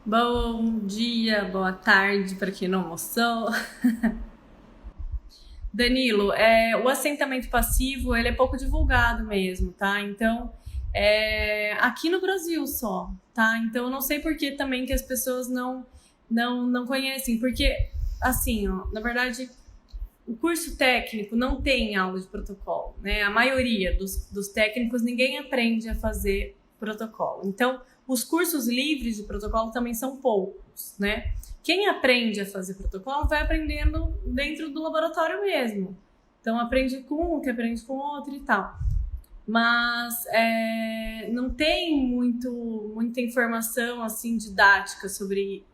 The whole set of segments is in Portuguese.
Bom dia, boa tarde para quem não almoçou. Danilo, o assentamento passivo ele é pouco divulgado mesmo, tá? Então, aqui no Brasil só, tá? Então, eu não sei por que também que as pessoas não conhecem, porque, assim, ó, na verdade, o curso técnico não tem aula de protocolo, né? A maioria dos técnicos, ninguém aprende a fazer protocolo. Então, os cursos livres de protocolo também são poucos, né? Quem aprende a fazer protocolo vai aprendendo dentro do laboratório mesmo. Então, aprende com um, que aprende com outro e tal. Mas não tem muita informação assim didática sobre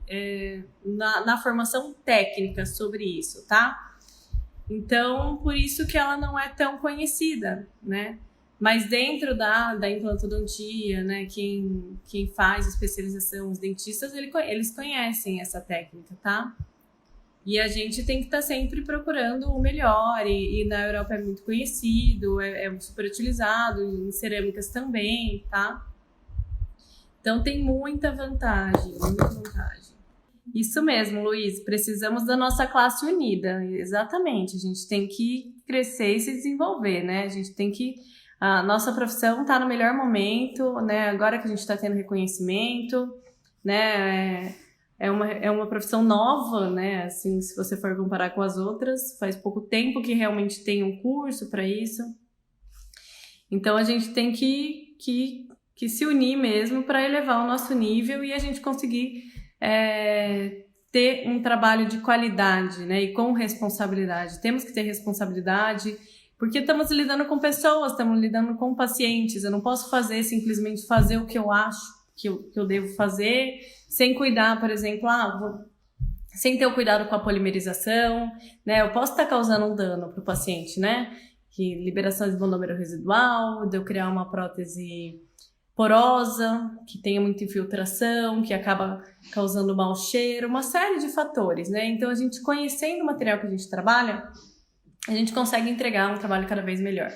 na formação técnica sobre isso, tá? Então, por isso que ela não é tão conhecida, né? Mas dentro da implantodontia, né, quem faz especialização, os dentistas, eles conhecem essa técnica, tá? E a gente tem que estar sempre procurando o melhor, e na Europa é muito conhecido, é super utilizado, em cerâmicas também, tá? Então tem muita vantagem, muita vantagem. Isso mesmo, Luiz. Precisamos da nossa classe unida. Exatamente. A gente tem que crescer e se desenvolver, né? A gente tem que. A nossa profissão está no melhor momento, né? Agora que a gente está tendo reconhecimento, né? É uma profissão nova, né? Assim, se você for comparar com as outras, faz pouco tempo que realmente tem um curso para isso. Então a gente tem que se unir mesmo para elevar o nosso nível e a gente conseguir ter um trabalho de qualidade, né? E com responsabilidade. Temos que ter responsabilidade, porque estamos lidando com pessoas, estamos lidando com pacientes. Eu não posso simplesmente fazer o que eu acho que eu devo fazer, sem cuidar, por exemplo, sem ter o cuidado com a polimerização, né? Eu posso estar causando um dano para o paciente, né? Que liberação de monômero residual, de eu criar uma prótese porosa, que tenha muita infiltração, que acaba causando mau cheiro, uma série de fatores, né? Então, a gente conhecendo o material que a gente trabalha, a gente consegue entregar um trabalho cada vez melhor.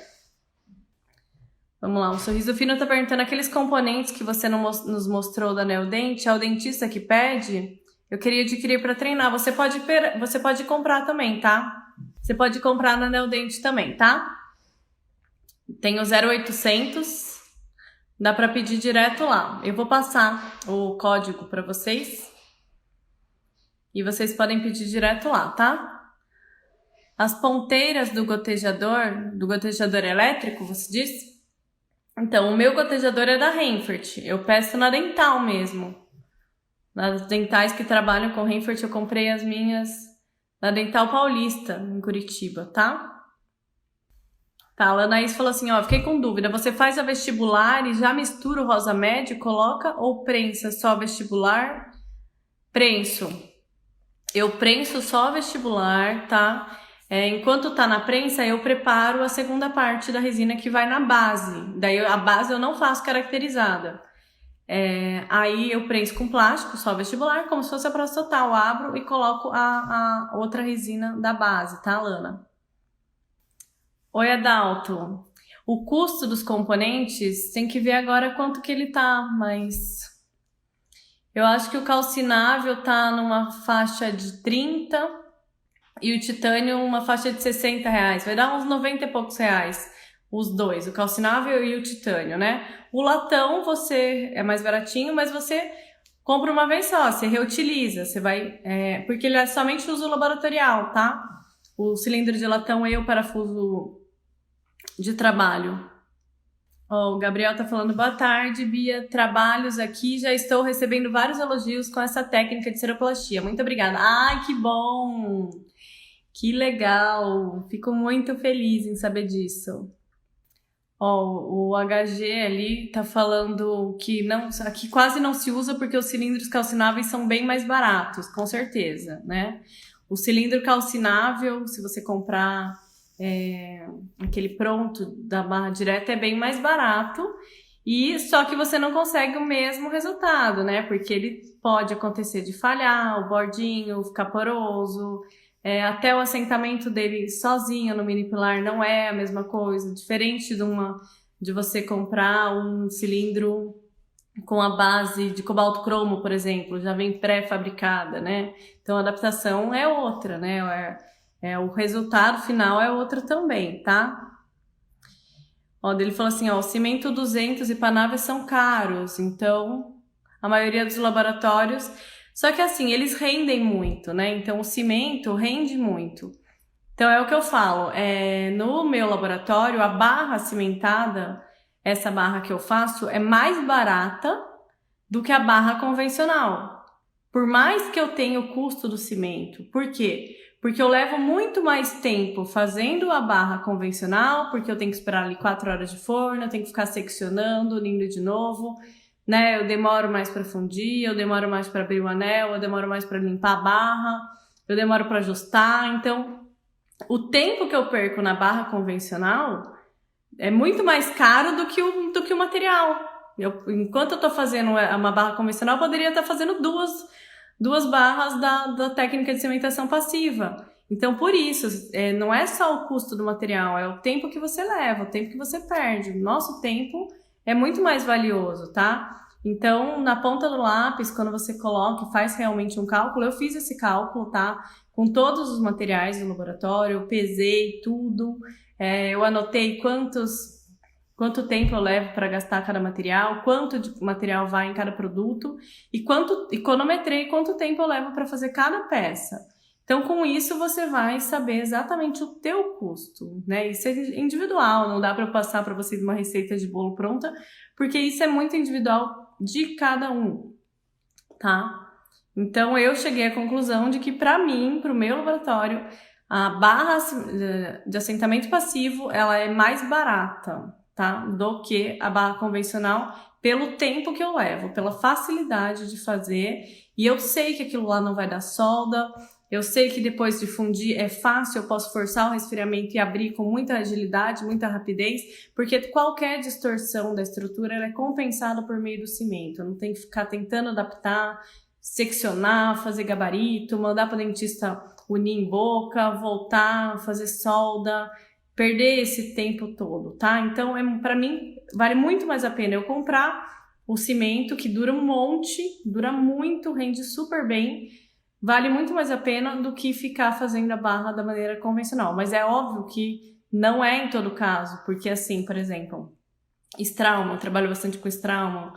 Vamos lá, o Sorriso Fino está perguntando aqueles componentes que você não nos mostrou da Neodente, é o dentista que pede? Eu queria adquirir para treinar. Você pode comprar também, tá? Você pode comprar na Neodente também, tá? Tem o 0800, dá para pedir direto lá. Eu vou passar o código para vocês e vocês podem pedir direto lá, tá? As ponteiras do gotejador elétrico, você disse? Então, o meu gotejador é da Renfert. Eu peço na Dental mesmo. Nas dentais que trabalham com Renfert, eu comprei as minhas na Dental Paulista, em Curitiba, tá? Tá, a Lanaís falou assim, ó, fiquei com dúvida, você faz a vestibular e já mistura o rosa médio, coloca ou prensa só vestibular? Prenso. Eu prenso só vestibular, tá? Enquanto tá na prensa, eu preparo a segunda parte da resina que vai na base. Daí a base eu não faço caracterizada. Aí eu prenso com plástico, só vestibular, como se fosse a prótese total. Abro e coloco a outra resina da base, tá, Lana? Oi, Adalto. O custo dos componentes tem que ver agora quanto que ele tá, mas eu acho que o calcinável tá numa faixa de 30 e o titânio uma faixa de R$ 60. Vai dar uns 90 e poucos reais os dois, o calcinável e o titânio, né? O latão você é mais baratinho, mas você compra uma vez só, você reutiliza, você vai... porque ele é somente uso laboratorial, tá? O cilindro de latão e o parafuso de trabalho. O Gabriel tá falando, boa tarde, Bia, trabalhos aqui, já estou recebendo vários elogios com essa técnica de seroplastia. Muito obrigada. Ai, que bom! Que legal! Fico muito feliz em saber disso. O HG ali tá falando que aqui quase não se usa porque os cilindros calcináveis são bem mais baratos, com certeza, né? O cilindro calcinável, se você comprar aquele pronto da barra direta, é bem mais barato, e só que você não consegue o mesmo resultado, né? Porque ele pode acontecer de falhar, o bordinho ficar poroso, até o assentamento dele sozinho no mini pilar não é a mesma coisa, diferente de você comprar um cilindro com a base de cobalto cromo, por exemplo, já vem pré-fabricada, né? Então a adaptação é outra, né? O resultado final é outro também, tá? Ó, ele falou assim, ó, o cimento 200 e panáveis são caros, então a maioria dos laboratórios... Só que assim, eles rendem muito, né? Então o cimento rende muito. Então é o que eu falo, no meu laboratório, a barra cimentada, essa barra que eu faço, é mais barata do que a barra convencional. Por mais que eu tenha o custo do cimento. Por quê? Porque eu levo muito mais tempo fazendo a barra convencional, porque eu tenho que esperar ali 4 horas de forno, eu tenho que ficar seccionando, unindo de novo, né? Eu demoro mais para fundir, eu demoro mais para abrir o anel, eu demoro mais para limpar a barra, eu demoro para ajustar. Então, o tempo que eu perco na barra convencional é muito mais caro do que o material. Enquanto eu estou fazendo uma barra convencional, eu poderia estar fazendo duas barras da técnica de cimentação passiva. Então, por isso, não é só o custo do material, é o tempo que você leva, o tempo que você perde. O nosso tempo é muito mais valioso, tá? Então, na ponta do lápis, quando você coloca e faz realmente um cálculo, eu fiz esse cálculo, tá? Com todos os materiais do laboratório, eu pesei tudo, eu anotei quanto tempo eu levo para gastar cada material, quanto de material vai em cada produto e cronometrei quanto tempo eu levo para fazer cada peça. Então, com isso, você vai saber exatamente o teu custo, né? Isso é individual, não dá para eu passar para vocês uma receita de bolo pronta, porque isso é muito individual de cada um, tá? Então, eu cheguei à conclusão de que, para mim, para o meu laboratório, a barra de assentamento passivo, ela é mais barata, tá? Do que a barra convencional, pelo tempo que eu levo, pela facilidade de fazer. E eu sei que aquilo lá não vai dar solda, eu sei que depois de fundir é fácil, eu posso forçar o resfriamento e abrir com muita agilidade, muita rapidez, porque qualquer distorção da estrutura ela é compensada por meio do cimento. Eu não tenho que ficar tentando adaptar, seccionar, fazer gabarito, mandar para o dentista unir em boca, voltar, fazer solda, perder esse tempo todo, tá? Então, para mim, vale muito mais a pena eu comprar o cimento, que dura um monte, dura muito, rende super bem, vale muito mais a pena do que ficar fazendo a barra da maneira convencional. Mas é óbvio que não é em todo caso, porque assim, por exemplo, Straumann, eu trabalho bastante com Straumann,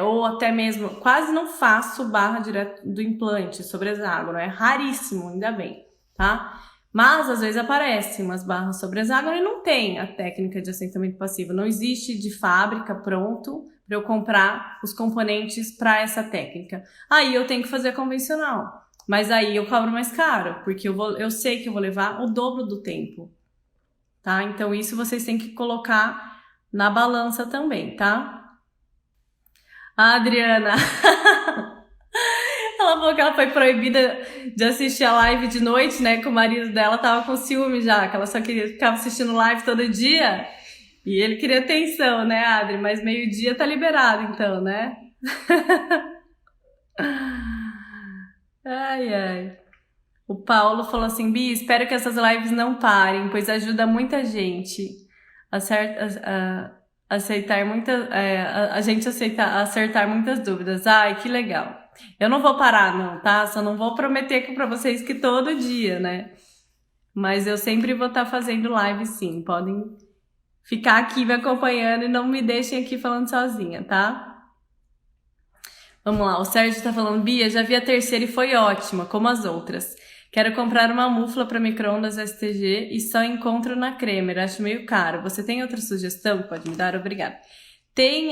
ou até mesmo, quase não faço barra direto do implante sobre hexágono, é raríssimo, ainda bem, tá? Mas às vezes aparece umas barras sobre hexágono e não tem a técnica de assentamento passivo, não existe de fábrica pronto para eu comprar os componentes para essa técnica. Aí eu tenho que fazer convencional, mas aí eu cobro mais caro, porque eu sei que eu vou levar o dobro do tempo, tá? Então isso vocês têm que colocar na balança também, tá? A Adriana, ela falou que ela foi proibida de assistir a live de noite, né? Que o marido dela tava com ciúme já, que ela só ficava assistindo live todo dia. E ele queria atenção, né, Adri? Mas meio-dia tá liberado, então, né? Ai, ai. O Paulo falou assim, Bi, espero que essas lives não parem, pois ajuda muita gente aceitar muitas, a gente acertar muitas dúvidas. Ai, que legal. Eu não vou parar, não, tá? Só não vou prometer pra vocês que todo dia, né? Mas eu sempre vou estar fazendo live, sim. Podem ficar aqui me acompanhando e não me deixem aqui falando sozinha, tá? Vamos lá, o Sérgio tá falando, Bia, já vi a terceira e foi ótima, como as outras. Quero comprar uma mufla para micro-ondas STG e só encontro na Kremer, acho meio caro. Você tem outra sugestão? Pode me dar? Obrigada. Tem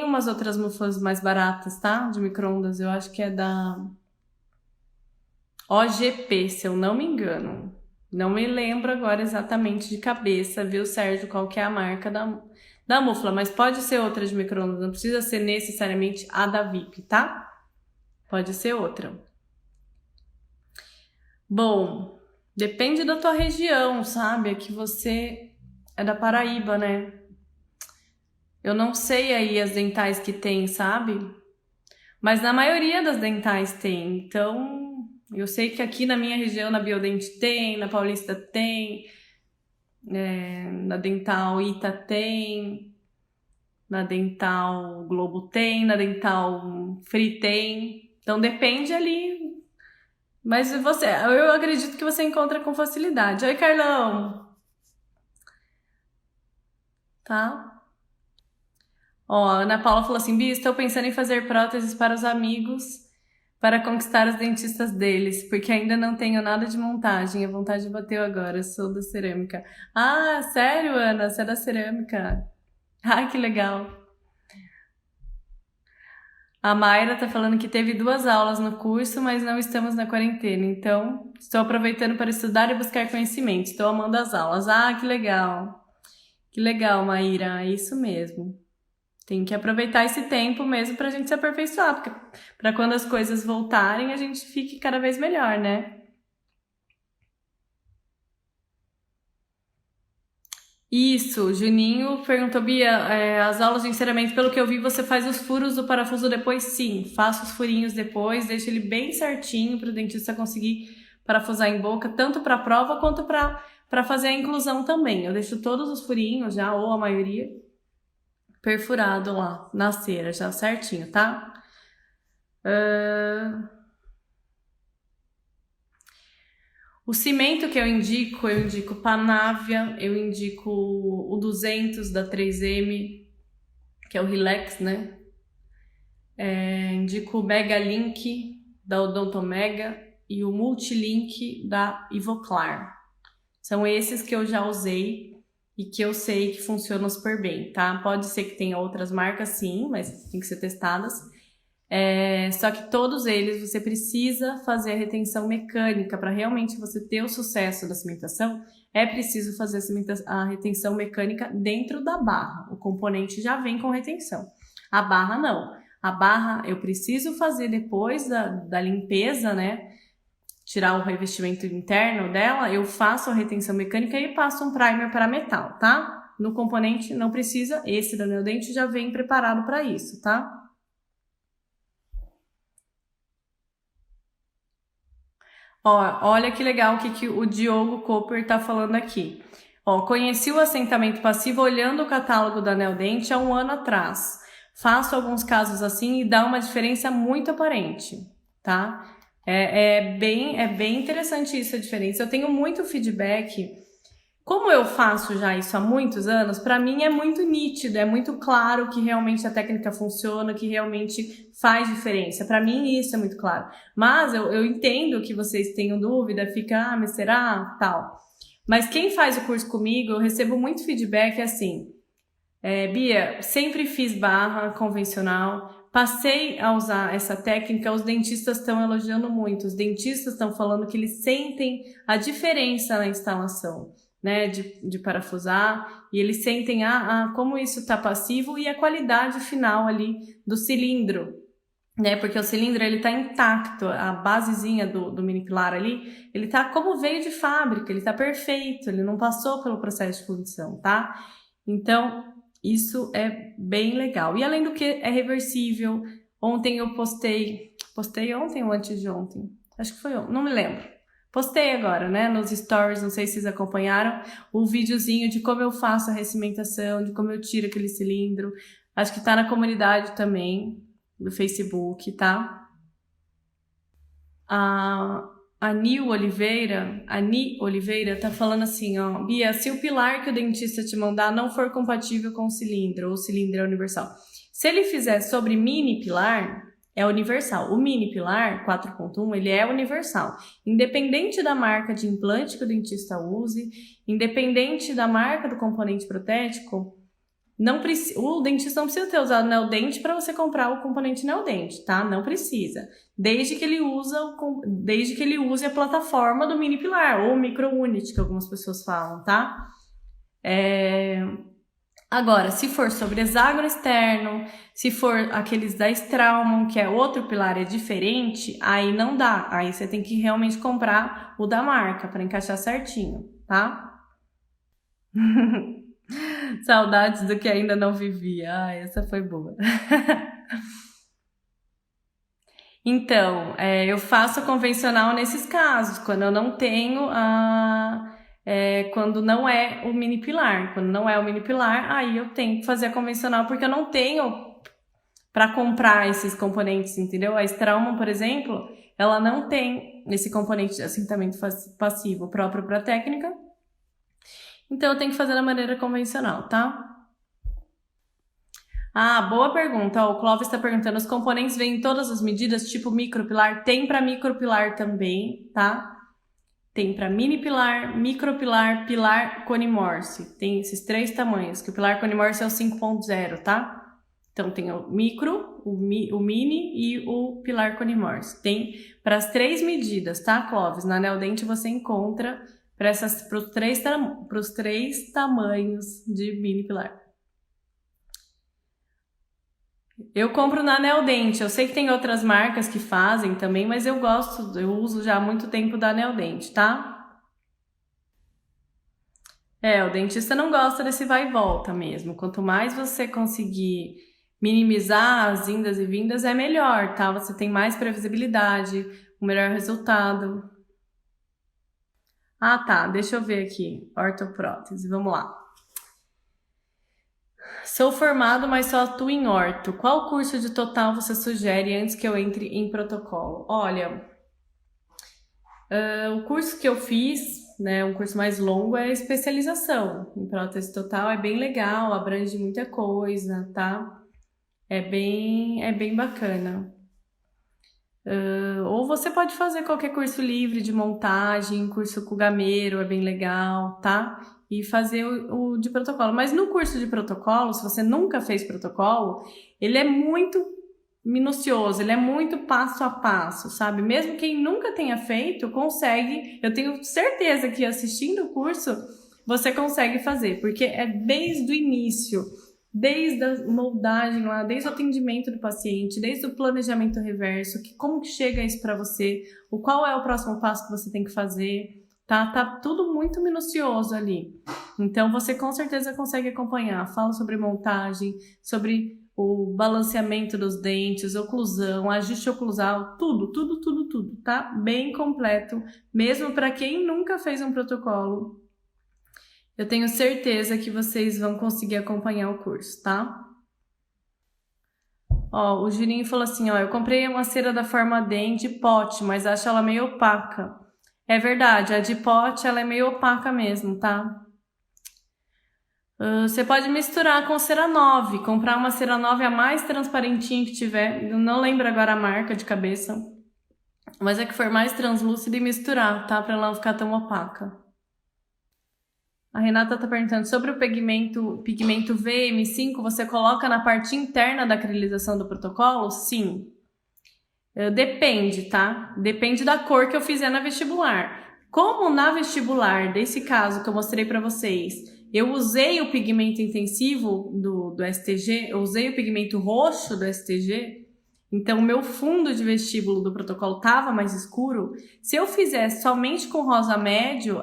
umas outras muflas mais baratas, tá? De micro-ondas, eu acho que é da OGP, se eu não me engano. Não me lembro agora exatamente de cabeça, viu, Sérgio, qual que é a marca da mufla, mas pode ser outra de micro-ondas, não precisa ser necessariamente a da VIP, tá? Pode ser outra. Bom, depende da tua região, sabe? Aqui você é da Paraíba, né? Eu não sei aí as dentais que tem, sabe? Mas na maioria das dentais tem. Então, eu sei que aqui na minha região, na Biodente tem, na Paulista tem, na Dental Ita tem. Na Dental Globo tem, na Dental Free tem. Então depende ali. Mas eu acredito que você encontra com facilidade. Oi, Carlão. Tá? Ó, a Ana Paula falou assim: Bia, estou pensando em fazer próteses para os amigos para conquistar os dentistas deles, porque ainda não tenho nada de montagem. A vontade bateu agora, sou da cerâmica. Ah, sério, Ana? Você é da cerâmica? Ah, que legal. A Mayra tá falando que teve 2 aulas no curso, mas não estamos na quarentena. Então, estou aproveitando para estudar e buscar conhecimento. Estou amando as aulas. Ah, que legal. Que legal, Maíra. É isso mesmo. Tem que aproveitar esse tempo mesmo pra gente se aperfeiçoar, porque para quando as coisas voltarem, a gente fique cada vez melhor, né? Isso, Juninho perguntou, Bia, as aulas de enceramento, pelo que eu vi, você faz os furos do parafuso depois? Sim, faço os furinhos depois, deixo ele bem certinho para o dentista conseguir parafusar em boca, tanto para a prova quanto para fazer a inclusão também. Eu deixo todos os furinhos já, ou a maioria, perfurado lá na cera, já certinho, tá? O cimento que eu indico Panávia, eu indico o 200 da 3M, que é o Relax, né? Indico o Mega Link da Odontomega e o Multilink da Ivoclar. São esses que eu já usei e que eu sei que funcionam super bem, tá? Pode ser que tenha outras marcas, sim, mas tem que ser testadas. Só que todos eles você precisa fazer a retenção mecânica para realmente você ter o sucesso da cimentação. É preciso fazer a retenção mecânica dentro da barra. O componente já vem com retenção. A barra não. A barra eu preciso fazer depois da limpeza, né? Tirar o revestimento interno dela, eu faço a retenção mecânica e passo um primer para metal, tá? No componente não precisa, esse da Neodente já vem preparado para isso, tá? Ó, olha que legal o que o Diogo Cooper tá falando aqui. Ó, conheci o assentamento passivo olhando o catálogo da Neodente há um ano atrás. Faço alguns casos assim e dá uma diferença muito aparente, tá? É bem interessante isso, a diferença. Eu tenho muito feedback. Como eu faço já isso há muitos anos, para mim é muito nítido, é muito claro que realmente a técnica funciona, que realmente faz diferença. Para mim isso é muito claro. Mas eu entendo que vocês tenham dúvida, fica, mas será? Tal. Mas quem faz o curso comigo, eu recebo muito feedback assim, Bia, sempre fiz barra convencional, passei a usar essa técnica, os dentistas estão elogiando muito, os dentistas estão falando que eles sentem a diferença na instalação, né, de parafusar, e eles sentem como isso está passivo e a qualidade final ali do cilindro, né, porque o cilindro ele tá intacto, a basezinha do mini pilar ali, ele tá como veio de fábrica, ele tá perfeito, ele não passou pelo processo de fundição, tá? Então, isso é bem legal. E além do que, é reversível. Ontem eu postei ontem ou antes de ontem? Acho que foi ontem, não me lembro. Postei agora, né, nos stories, não sei se vocês acompanharam, o videozinho de como eu faço a recimentação, de como eu tiro aquele cilindro. Acho que tá na comunidade também, do Facebook, tá? A Ni Oliveira tá falando assim, ó, Bia, se o pilar que o dentista te mandar não for compatível com o cilindro, ou o cilindro é universal, se ele fizer sobre mini pilar, é universal. O mini pilar 4.1, ele é universal. Independente da marca de implante que o dentista use, independente da marca do componente protético, o dentista não precisa ter usado Neodente para você comprar o componente Neodente, tá? Não precisa. Desde que ele use a plataforma do mini pilar ou micro unit, que algumas pessoas falam, tá? Agora, se for sobre hexágono externo, se for aqueles da Straumann, que é outro pilar, é diferente, aí não dá. Aí você tem que realmente comprar o da marca para encaixar certinho, tá? Saudades do que ainda não vivia. Ah, essa foi boa. Então, eu faço convencional nesses casos, quando eu não tenho quando não é o mini pilar. Quando não é o mini pilar, aí eu tenho que fazer a convencional, porque eu não tenho para comprar esses componentes, entendeu? A Straumann, por exemplo, ela não tem esse componente de assentamento passivo próprio para técnica, então eu tenho que fazer da maneira convencional, tá? Ah, boa pergunta. Ó, o Clóvis está perguntando, os componentes vêm em todas as medidas, tipo micropilar? Tem para micropilar também, tá? Tem para mini pilar, micropilar, pilar, cone Morse. Tem esses 3 tamanhos, que o pilar cone Morse é o 5.0, tá? Então tem o micro, o mini e o pilar cone Morse. Tem para as 3 medidas, tá, Clóvis? Na Neodente você encontra para os 3 tamanhos de mini pilar. Eu compro na Neodente. Eu sei que tem outras marcas que fazem também, mas eu uso já há muito tempo da Neodente, tá? O dentista não gosta desse vai e volta mesmo. Quanto mais você conseguir minimizar as indas e vindas, é melhor, tá? Você tem mais previsibilidade, um melhor resultado. Ah, tá. Deixa eu ver aqui. Ortoprótese, vamos lá. Sou formado, mas só atuo em orto. Qual curso de total você sugere antes que eu entre em protocolo? Olha, o curso que eu fiz, né, um curso mais longo, é especialização em prótese total. É bem legal, abrange muita coisa, tá? É bem bacana. Ou você pode fazer qualquer curso livre de montagem, curso com gameiro, é bem legal, tá? E fazer o de protocolo. Mas no curso de protocolo, se você nunca fez protocolo, ele é muito minucioso, ele é muito passo a passo, sabe? Mesmo quem nunca tenha feito, consegue. Eu tenho certeza que assistindo o curso, você consegue fazer, porque é desde o início. Desde a moldagem lá, desde o atendimento do paciente, desde o planejamento reverso, como que chega isso para você, qual é o próximo passo que você tem que fazer, tá tudo muito minucioso ali. Então você com certeza consegue acompanhar. Fala sobre montagem, sobre o balanceamento dos dentes, oclusão, ajuste oclusal, tudo, tá? Bem completo, mesmo para quem nunca fez um protocolo. Eu tenho certeza que vocês vão conseguir acompanhar o curso, tá? Ó, o Juninho falou assim, ó, eu comprei uma cera da Formaden de pote, mas acho ela meio opaca. É verdade, a de pote ela é meio opaca mesmo, tá? Você pode misturar com cera 9, comprar uma cera 9 a mais transparentinha que tiver, eu não lembro agora a marca de cabeça, mas é que for mais translúcida e misturar, tá? Pra ela não ficar tão opaca. A Renata tá perguntando sobre o pigmento VM5, você coloca na parte interna da acrilização do protocolo? Sim. Depende, tá? Depende da cor que eu fizer na vestibular. Como na vestibular, desse caso que eu mostrei para vocês, eu usei o pigmento intensivo do STG, eu usei o pigmento roxo do STG, então o meu fundo de vestíbulo do protocolo tava mais escuro. Se eu fizer somente com rosa médio,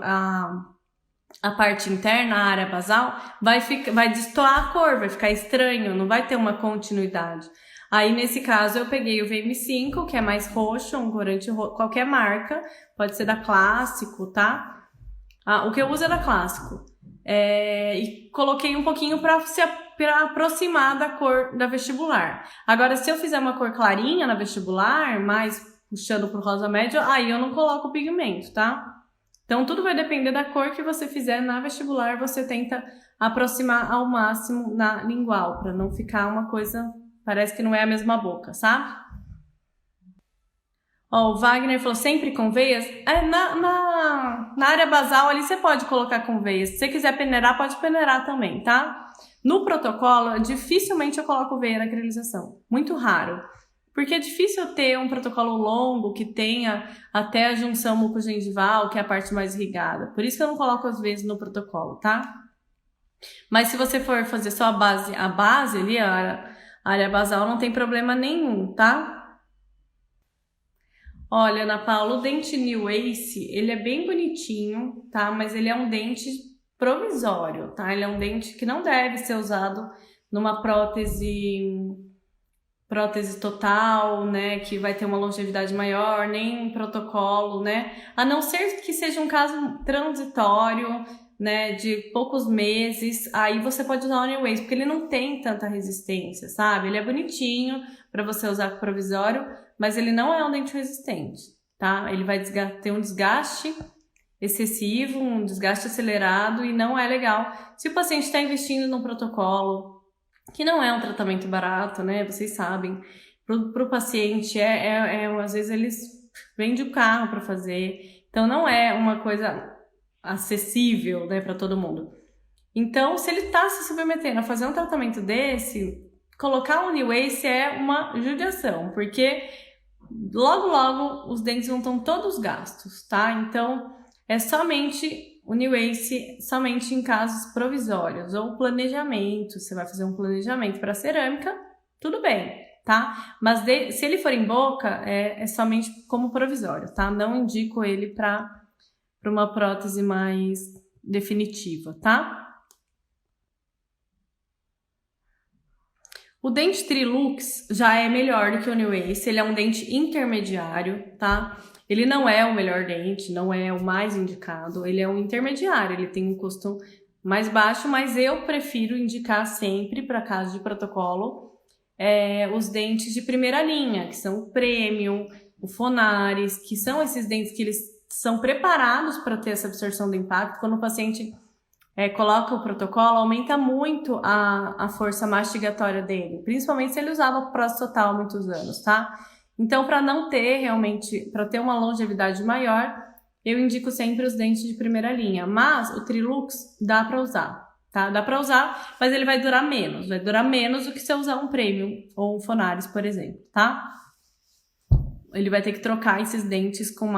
a parte interna, a área basal, vai destoar a cor, vai ficar estranho, não vai ter uma continuidade. Aí, nesse caso, eu peguei o VM5, que é mais roxo, um corante roxo, qualquer marca, pode ser da Clássico, tá? O que eu uso é da Clássico. E coloquei um pouquinho para aproximar da cor da vestibular. Agora, se eu fizer uma cor clarinha na vestibular, mais puxando pro rosa médio, aí eu não coloco o pigmento, tá? Então, tudo vai depender da cor que você fizer na vestibular, você tenta aproximar ao máximo na lingual, para não ficar uma coisa, parece que não é a mesma boca, sabe? Ó, o Wagner falou, sempre com veias? Na área basal ali você pode colocar com veias. Se você quiser peneirar, pode peneirar também, tá? No protocolo, dificilmente eu coloco veia na acrilização, muito raro. Porque é difícil ter um protocolo longo que tenha até a junção mucogengival, que é a parte mais irrigada. Por isso que eu não coloco as vezes no protocolo, tá? Mas se você for fazer só a base ali, a área basal, não tem problema nenhum, tá? Olha, Ana Paula, o dente New Ace, ele é bem bonitinho, tá? Mas ele é um dente provisório, tá? Ele é um dente que não deve ser usado numa prótese prótese total, né, que vai ter uma longevidade maior, nem um protocolo, né, a não ser que seja um caso transitório, né, de poucos meses, aí você pode usar o New Ways, porque ele não tem tanta resistência, sabe? Ele é bonitinho para você usar com provisório, mas ele não é um dente resistente, tá? Ele vai ter um desgaste excessivo, um desgaste acelerado e não é legal. Se o paciente está investindo num protocolo, que não é um tratamento barato, né? Vocês sabem. Pro paciente, às vezes eles vendem o carro para fazer. Então, não é uma coisa acessível, né, para todo mundo. Então, se ele está se submetendo a fazer um tratamento desse, colocar o New Ace é uma judiação, porque logo os dentes vão estar todos gastos, tá? Então, é somente o New Ace, somente em casos provisórios, ou planejamento, você vai fazer um planejamento para cerâmica, tudo bem, tá? Mas se ele for em boca, é somente como provisório, tá? Não indico ele para uma prótese mais definitiva, tá? O dente Trilux já é melhor do que o New Ace, ele é um dente intermediário, tá? Ele não é o melhor dente, não é o mais indicado, ele é um intermediário, ele tem um custo mais baixo, mas eu prefiro indicar sempre, para caso de protocolo, os dentes de primeira linha, que são o Premium, o Fonaris, que são esses dentes que eles são preparados para ter essa absorção do impacto. Quando o paciente coloca o protocolo, aumenta muito a força mastigatória dele, principalmente se ele usava prótese total há muitos anos, tá? Então, para não ter realmente, para ter uma longevidade maior, eu indico sempre os dentes de primeira linha, mas o Trilux dá para usar, tá? Dá para usar, mas ele vai durar menos do que se eu usar um Premium ou um Fonaris, por exemplo, tá? Ele vai ter que trocar esses dentes com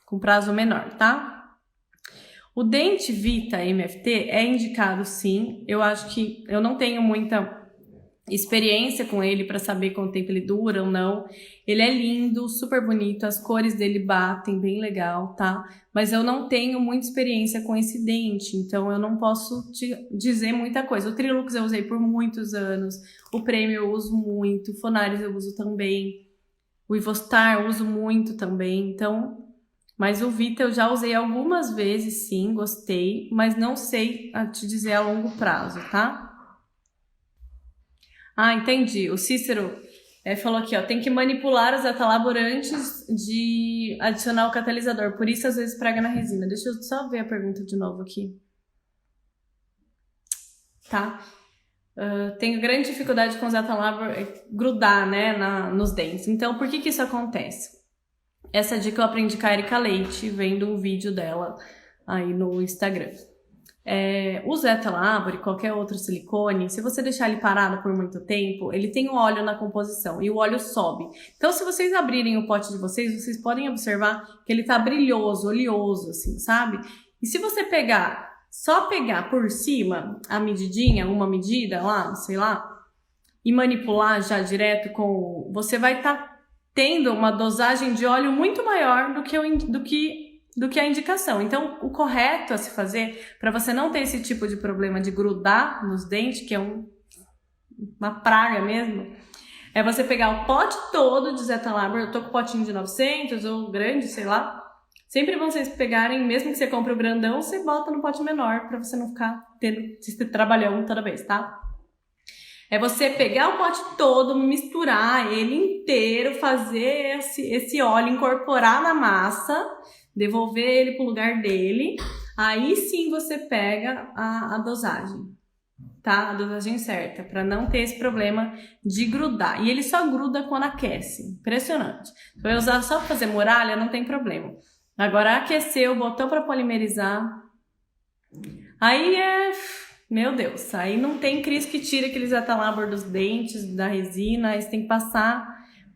com prazo menor, tá? O dente Vita MFT é indicado sim, eu acho que eu não tenho muita experiência com ele para saber quanto tempo ele dura ou não. Ele é lindo, super bonito, as cores dele batem, bem legal, tá? Mas eu não tenho muita experiência com esse dente, então eu não posso te dizer muita coisa. O Trilux eu usei por muitos anos, o Premium eu uso muito, o Fonaris eu uso também, o Ivostar eu uso muito também, então... Mas o Vita eu já usei algumas vezes, sim, gostei, mas não sei te dizer a longo prazo, tá? Ah, entendi. O Cícero falou aqui, ó, tem que manipular os atalabor antes de adicionar o catalisador, por isso às vezes prega na resina. Deixa eu só ver a pergunta de novo aqui. Tá? Tenho grande dificuldade com os atalabor grudar, né, nos dentes. Então, por que isso acontece? Essa dica eu aprendi com a Erika Leite, vendo um vídeo dela aí no Instagram. O Zeta Labor e qualquer outro silicone, se você deixar ele parado por muito tempo, ele tem um óleo na composição e o óleo sobe. Então, se vocês abrirem o pote de vocês podem observar que ele tá brilhoso, oleoso, assim, sabe? E se você só pegar por cima a medidinha, uma medida lá, sei lá, e manipular já direto você vai estar tendo uma dosagem de óleo muito maior do que a indicação. Então, o correto a se fazer, para você não ter esse tipo de problema de grudar nos dentes, que é uma praga mesmo, é você pegar o pote todo de Zeta Labor, eu tô com o potinho de 900 ou grande, sei lá. Sempre vão vocês pegarem, mesmo que você compre o grandão, você bota no pote menor, para você não ficar tendo esse trabalhão toda vez, tá? É você pegar o pote todo, misturar ele inteiro, fazer esse óleo incorporar na massa, devolver ele pro lugar dele. Aí sim você pega a dosagem, tá? A dosagem certa, para não ter esse problema de grudar. E ele só gruda quando aquece. Impressionante. Se vai usar só para fazer muralha, não tem problema. Agora aqueceu, botou para polimerizar. Aí meu Deus, aí não tem cris que tira aqueles atalabor dos dentes, da resina, aí você tem que passar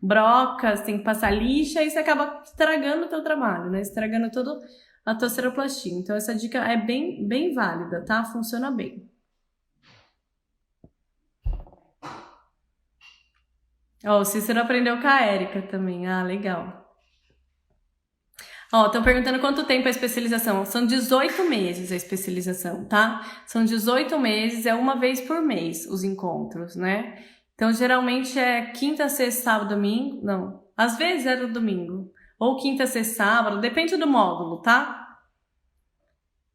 brocas, tem que passar lixa, e você acaba estragando o teu trabalho, né? Estragando toda a tua ceroplastia. Então essa dica é bem, bem válida, tá? Funciona bem. Ó, o Cícero aprendeu com a Erika também. Ah, legal. Ó, estão perguntando quanto tempo a especialização. São 18 meses a especialização, tá? São 18 meses, é uma vez por mês os encontros, né? Então, geralmente é quinta, sexta, sábado, domingo. Não, às vezes era domingo. Ou quinta, sexta, sábado, depende do módulo, tá?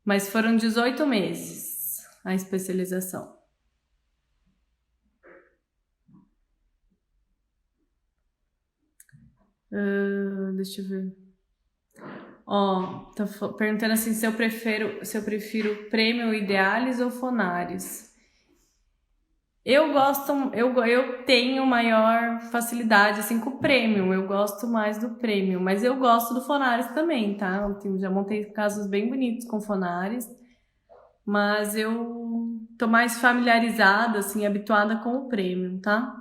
Mas foram 18 meses a especialização. Deixa eu ver. Ó, tá perguntando assim se eu prefiro Premium Idealis ou Fonaris. Eu tenho maior facilidade assim com o Premium, eu gosto mais do Premium, mas eu gosto do Fonaris também, tá? Já montei casos bem bonitos com Fonaris, mas eu tô mais familiarizada, assim, habituada com o Premium, tá?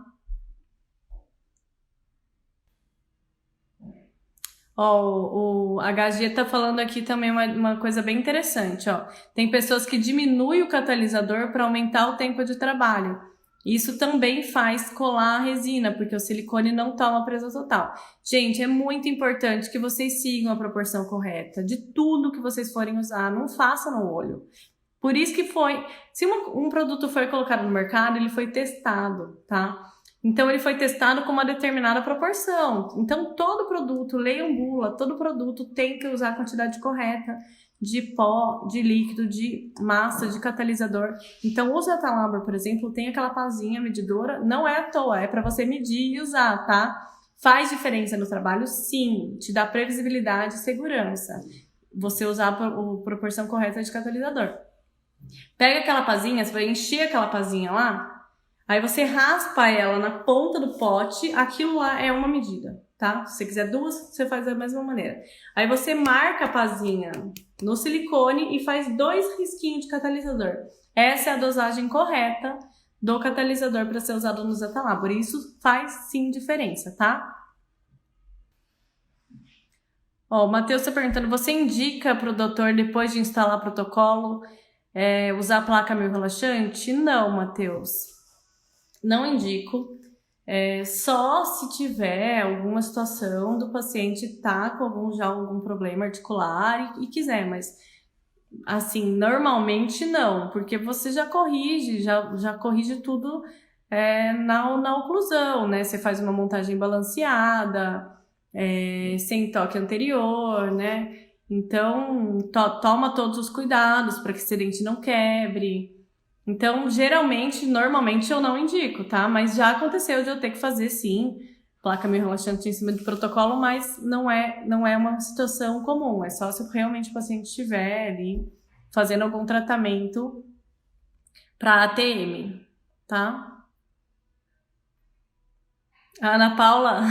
Ó, o HG tá falando aqui também uma coisa bem interessante, ó. Tem pessoas que diminuem o catalisador para aumentar o tempo de trabalho. Isso também faz colar a resina, porque o silicone não toma presa total. Gente, é muito importante que vocês sigam a proporção correta de tudo que vocês forem usar. Não façam no olho. Por isso que se um produto foi colocado no mercado, ele foi testado, tá? Então, ele foi testado com uma determinada proporção. Então, todo produto, leiam bula, todo produto tem que usar a quantidade correta de pó, de líquido, de massa, de catalisador. Então, o Zetalabor, por exemplo, tem aquela pazinha medidora, não é à toa, é para você medir e usar, tá? Faz diferença no trabalho? Sim, te dá previsibilidade e segurança. Você usar a proporção correta de catalisador. Pega aquela pazinha, você vai encher aquela pazinha lá, aí você raspa ela na ponta do pote, aquilo lá é uma medida, tá? Se você quiser duas, você faz da mesma maneira. Aí você marca a pazinha no silicone e faz 2 risquinhos de catalisador. Essa é a dosagem correta do catalisador para ser usado no Zetalabor. Isso faz sim diferença, tá? Ó, o Matheus está perguntando, você indica para o doutor, depois de instalar o protocolo, usar a placa meio relaxante? Não, Matheus. Não indico. Só se tiver alguma situação do paciente tá com algum problema articular e quiser, mas assim, normalmente não, porque você já corrige tudo na oclusão, né? Você faz uma montagem balanceada, sem toque anterior, né? Então, toma todos os cuidados para que esse dente não quebre. Então, normalmente eu não indico, tá? Mas já aconteceu de eu ter que fazer, sim, placa meio relaxante em cima do protocolo, mas não é uma situação comum. É só se realmente o paciente estiver ali fazendo algum tratamento para ATM, tá? A Ana Paula,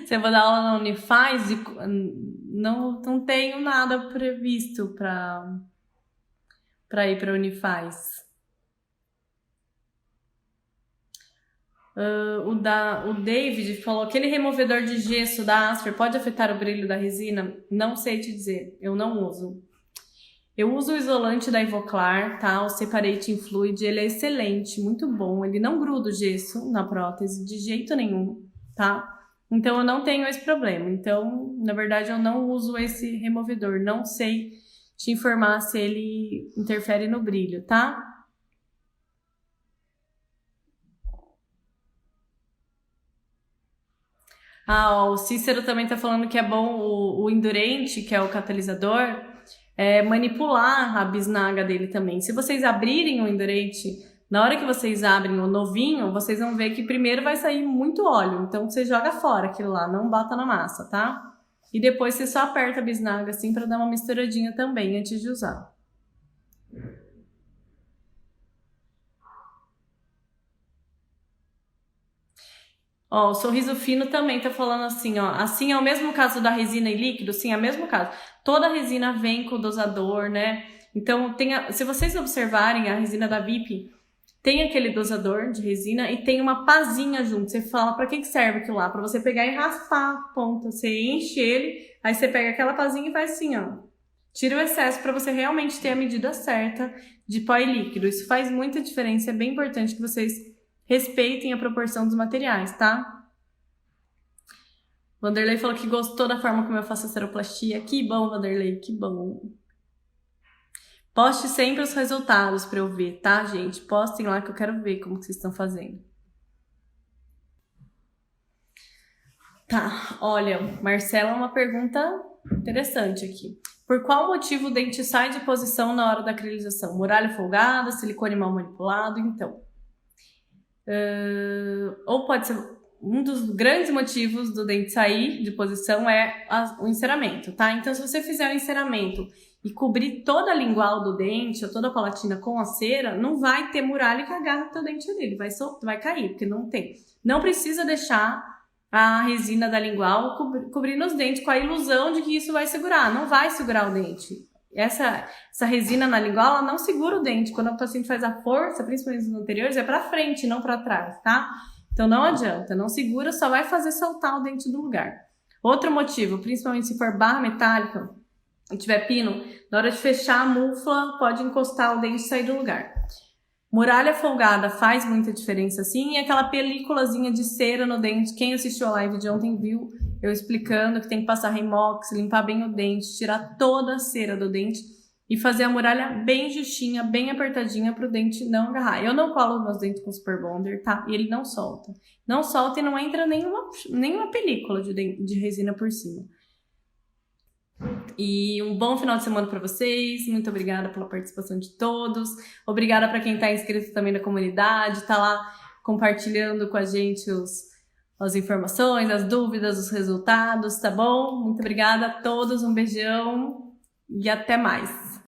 você vai dar aula na Unifaz? Não tenho nada previsto para ir para Unifaz. O David falou, aquele removedor de gesso da Asper pode afetar o brilho da resina? Não sei te dizer, eu não uso. Eu uso o isolante da Ivoclar, tá? O Separating Fluid, ele é excelente, muito bom. Ele não gruda o gesso na prótese de jeito nenhum, tá? Então eu não tenho esse problema. Então, na verdade, eu não uso esse removedor. Não sei te informar se ele interfere no brilho, tá? O Cícero também tá falando que é bom o Endurente, que é o catalisador, manipular a bisnaga dele também. Se vocês abrirem o Endurente, na hora que vocês abrem o novinho, vocês vão ver que primeiro vai sair muito óleo. Então, você joga fora aquilo lá, não bota na massa, tá? E depois você só aperta a bisnaga assim para dar uma misturadinha também antes de usar. Ó, o Sorriso Fino também tá falando assim, ó. Assim é o mesmo caso da resina e líquido? Sim, é o mesmo caso. Toda resina vem com o dosador, né? Então, se vocês observarem a resina da VIP, tem aquele dosador de resina e tem uma pazinha junto. Você fala, pra que serve aquilo lá? Pra você pegar e raspar a ponta. Você enche ele, aí você pega aquela pazinha e faz assim, ó. Tira o excesso pra você realmente ter a medida certa de pó e líquido. Isso faz muita diferença, é bem importante que vocês respeitem a proporção dos materiais, tá? Vanderlei falou que gostou da forma como eu faço a seroplastia. Que bom, Vanderlei, que bom. Poste sempre os resultados pra eu ver, tá, gente? Postem lá que eu quero ver como que vocês estão fazendo. Tá, olha, Marcela, uma pergunta interessante aqui. Por qual motivo o dente sai de posição na hora da acrilização? Muralha folgada, silicone mal manipulado? Então, ou pode ser um dos grandes motivos do dente sair de posição é o enceramento, tá? Então, se você fizer o enceramento e cobrir toda a lingual do dente ou toda a palatina com a cera, não vai ter muralha que agarra o teu dente dele, vai cair, porque não tem. Não precisa deixar a resina da lingual cobrindo os dentes com a ilusão de que isso vai segurar. Não vai segurar o dente. Essa resina na lingual, ela não segura o dente. Quando o paciente faz a força, principalmente nos anteriores, é pra frente, não pra trás, tá? Então não adianta, não segura, só vai fazer soltar o dente do lugar. Outro motivo, principalmente se for barra metálica e tiver pino, na hora de fechar a mufla, pode encostar o dente e sair do lugar. Muralha folgada faz muita diferença sim, e aquela películazinha de cera no dente, quem assistiu a live de ontem viu eu explicando que tem que passar Remox, limpar bem o dente, tirar toda a cera do dente e fazer a muralha bem justinha, bem apertadinha para o dente não agarrar. Eu não colo meus dentes com Super Bonder, tá? E ele não solta. Não solta e não entra nenhuma película de resina por cima. E um bom final de semana para vocês. Muito obrigada pela participação de todos. Obrigada para quem está inscrito também na comunidade, tá lá compartilhando com a gente as informações, as dúvidas, os resultados, tá bom? Muito obrigada a todos, um beijão e até mais.